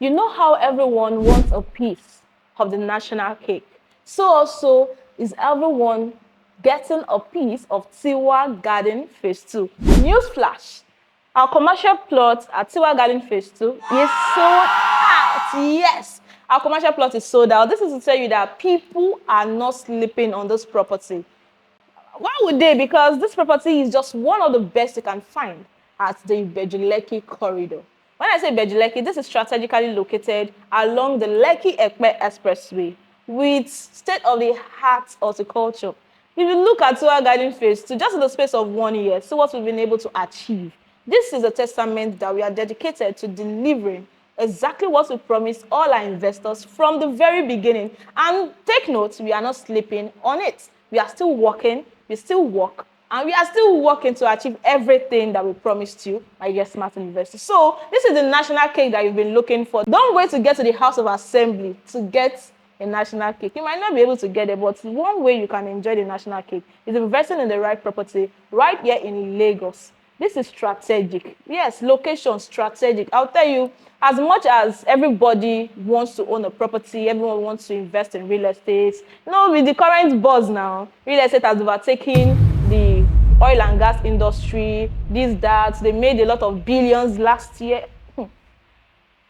You know how everyone wants a piece of the national cake. So also is everyone getting a piece of Tiwa Garden Phase II. Newsflash, our commercial plot at Tiwa Garden Phase II is sold out. Yes, our commercial plot is sold out. This is to tell you that people are not sleeping on this property. Why would they? Because this property is just one of the best you can find at the Ibeju Lekki corridor. When I say Ibeju Lekki, this is strategically located along the Lekki-Epe Expressway with state-of-the-art horticulture. If you look at Tiwa Garden Phase II, just in the space of 1 year, see what we've been able to achieve. This is a testament that we are dedicated to delivering exactly what we promised all our investors from the very beginning. And take note, we are not sleeping on it. We are still working, we still work, and we are still working to achieve everything that we promised you, my dear smart investors. So this is the national cake that you've been looking for. Don't wait to get to the House of Assembly to get a national cake. You might not be able to get it, but one way you can enjoy the national cake is investing in the right property right here in Lagos. This is strategic. Yes, location strategic. I'll tell you, as much as everybody wants to own a property, everyone wants to invest in real estate. With the current buzz now, real estate has overtaken the oil and gas industry, this, that. They made a lot of billions last year.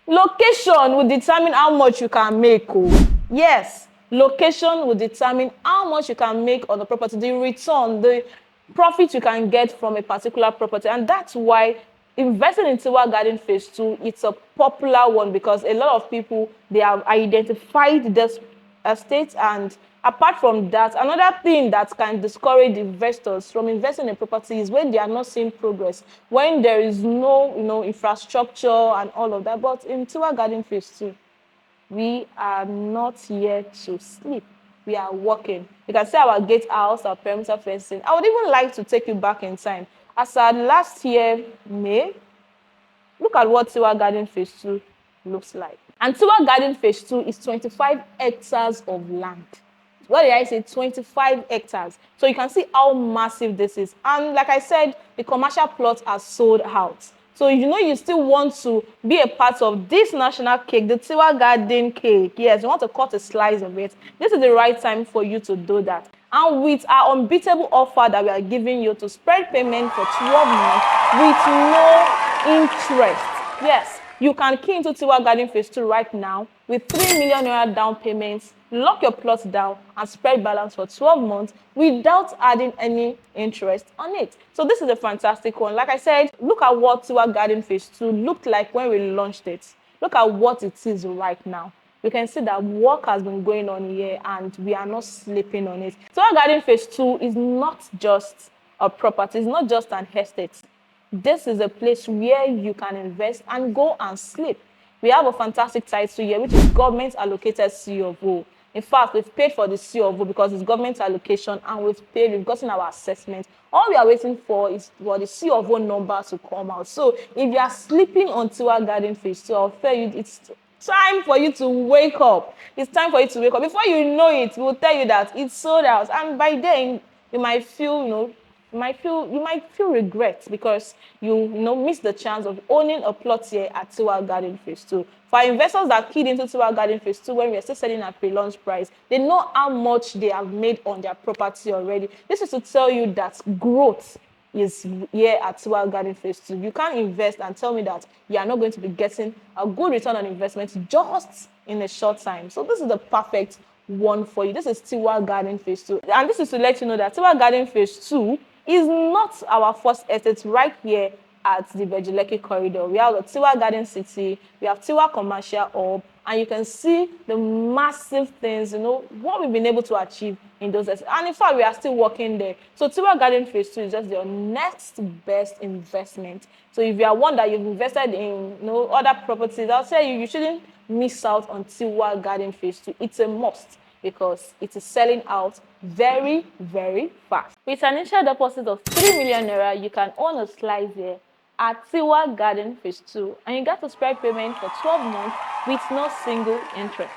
Location will determine how much you can make. Yes, location will determine how much you can make on the property, the return, the profit you can get from a particular property. And that's why investing in Tiwa Garden Phase II, it's a popular one because a lot of people, they have identified this estate. And apart from that, another thing that can discourage investors from investing in property is when they are not seeing progress, when there is no infrastructure and all of that. But in Tiwa Garden Phase II, we are not here to sleep. We are working. You can see our gatehouse, our perimeter fencing. I would even like to take you back in time. As at last year, May, look at what Tiwa Garden Phase II looks like. And Tiwa Garden Phase II is 25 hectares of land. What did I say? 25 hectares. So you can see how massive this is. And like I said, the commercial plots are sold out. So you still want to be a part of this national cake, the Tiwa Garden cake. Yes, you want to cut a slice of it. This is the right time for you to do that. And with our unbeatable offer that we are giving you to spread payment for 12 months with no interest. Yes, you can key into Tiwa Garden Phase II right now with 3 million naira down payments, lock your plots down, and spread balance for 12 months without adding any interest on it. So this is a fantastic one. Like I said, look at what Tiwa Garden Phase II looked like when we launched it. Look at what it is right now. You can see that work has been going on here and we are not sleeping on it. Tiwa Garden Phase II is not just a property, it's not just an estate. This is a place where you can invest and go and sleep. We have a fantastic title here, which is government allocated C of O. In fact, we've paid for the C of O because it's government allocation, and we've gotten our assessment. All we are waiting for is for the C of O number to come out. So if you are sleeping on Tiwa Garden Phase II, I'll tell you it's time for you to wake up. It's time for you to wake up. Before you know it, we'll tell you that it's sold out. And by then, you might feel, you might feel regret because you missed the chance of owning a plot here at Tiwa Garden Phase II. For investors that keyed into Tiwa Garden Phase II when we are still selling at pre-launch price, they know how much they have made on their property already. This is to tell you that growth is here at Tiwa Garden Phase II. You can't invest and tell me that you are not going to be getting a good return on investment just in a short time. So this is the perfect one for you. This is Tiwa Garden Phase II. And this is to let you know that Tiwa Garden Phase II is not our first estate right here at the Ibeju Lekki corridor. We have the Tiwa Garden City, we have Tiwa Commercial Hub, and you can see the massive things, what we've been able to achieve in those estates. And in fact, we are still working there. So Tiwa Garden Phase II is just your next best investment. So if you are one that you've invested in other properties, I'll tell you, you shouldn't miss out on Tiwa Garden Phase II. It's a must, because it is selling out very, very fast. With an initial deposit of 3 million naira, you can own a slice here at Tiwa Garden Phase II, and you get to spread payment for 12 months with no single interest.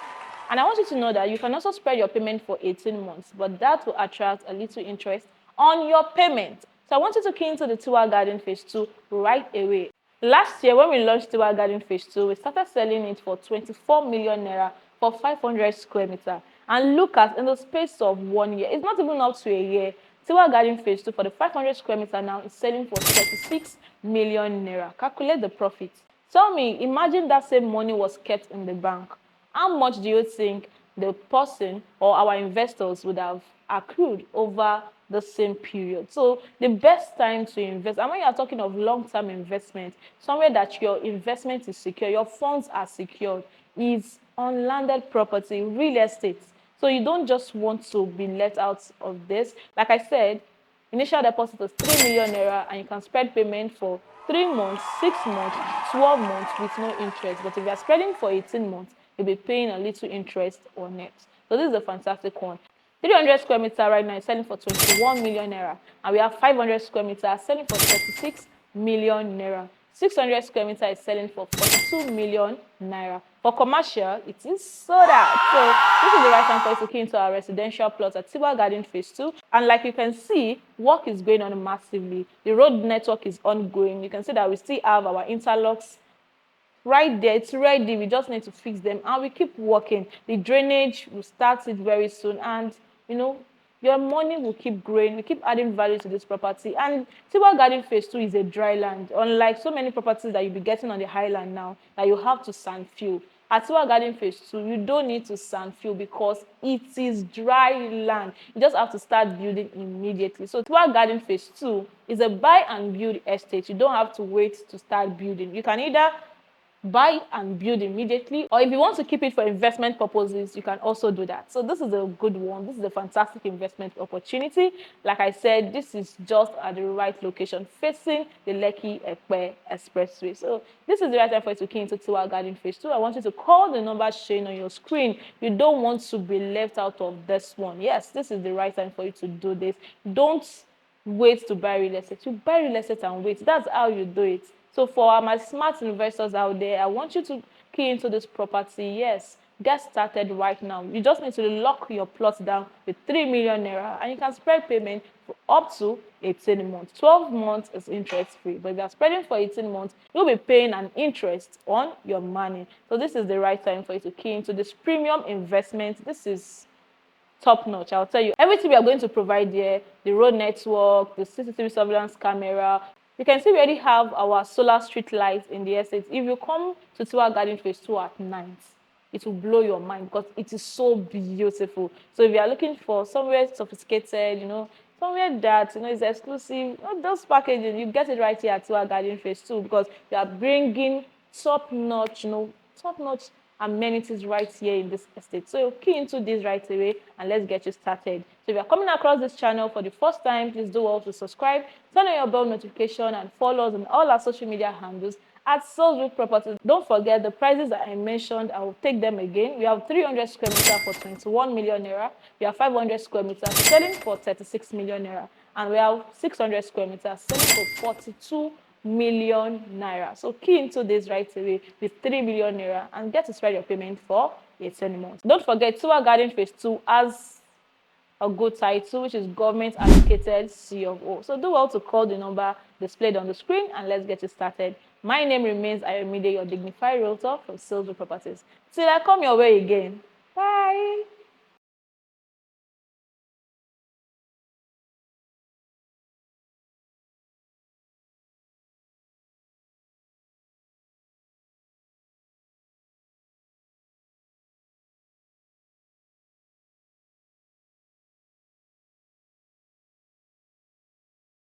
And I want you to know that you can also spread your payment for 18 months, but that will attract a little interest on your payment. So I want you to key into the Tiwa Garden Phase II right away. Last year, when we launched Tiwa Garden Phase II, we started selling it for 24 million naira for 500 square meter. And look at, in the space of 1 year, it's not even up to a year, Tiwa Garden Phase II for the 500 square meter now is selling for 36 million naira. Calculate the profit. Tell me, imagine that same money was kept in the bank. How much do you think the person or our investors would have accrued over the same period? So the best time to invest, and when you are talking of long-term investment, somewhere that your investment is secure, your funds are secured, is on landed property, real estate. So you don't just want to be let out of this. Like I said, initial deposit is 3 million naira and you can spread payment for 3 months, 6 months, 12 months with no interest. But if you are spreading for 18 months, you'll be paying a little interest on it. So this is a fantastic one. 300 square meter right now is selling for 21 million naira. And we have 500 square meter selling for 36 million naira. 600 square meter is selling for 42 million naira. For commercial, it is sold out. So this is the right time for us to key into our residential plots at Tiwa Garden Phase 2. And like you can see, work is going on massively. The road network is ongoing. You can see that we still have our interlocks right there. It's ready. We just need to fix them and we keep working. The drainage will start it very soon, and you know, your money will keep growing. We keep adding value to this property. And Tiwa Garden Phase 2 is a dry land, unlike so many properties that you'll be getting on the highland now that you have to sand fill. At Tiwa Garden Phase 2, you don't need to sand fill because it is dry land. You just have to start building immediately. So Tiwa Garden Phase 2 is a buy and build estate. You don't have to wait to start building. You can either buy and build immediately, or if you want to keep it for investment purposes, you can also do that. So this is a good one. This is a fantastic investment opportunity. Like I said, this is just at the right location facing the Lekki Ekpe Expressway. So this is the right time for you to key into Tiwa Garden Phase 2. I want you to call the number showing on your screen. You don't want to be left out of this one. Yes, this is the right time for you to do this. Don't wait to buy real estate. You buy real estate and wait. That's how you do it. So for my smart investors out there, I want you to key into this property. Yes, get started right now. You just need to lock your plot down with 3 million naira and you can spread payment for up to 18 months. 12 months is interest free, but if you are spreading for 18 months, you'll be paying an interest on your money. So this is the right time for you to key into this premium investment. This is top notch. I'll tell you everything we are going to provide here: the road network, the CCTV surveillance camera. You can see we already have our solar street lights in the estate. If you come to Tiwa Garden Phase 2 at night, it will blow your mind because it is so beautiful. So if you are looking for somewhere sophisticated, somewhere that is exclusive, those packaging, you get it right here at Tiwa Garden Phase 2 because we are bringing top notch, top notch amenities right here in this estate. So key into this right away and let's get you started. So if you're coming across this channel for the first time, please do also subscribe, turn on your bell notification and follow us on all our social media handles at Salesville Properties. Don't forget the prices that I mentioned. I will take them again. We have 300 square meter for 21 million naira. We have 500 square meters selling for 36 million naira. And we have 600 square meters selling for 42 million naira. So key into this right away with 3 million naira and get to spread your payment for 18 months. Don't forget, Tiwa Garden Phase 2 has a good title, which is government allocated C of O. So do well to call the number displayed on the screen and let's get you started. My name remains Ayomide, your dignified realtor from Salesville Properties. Till I come your way again. Bye.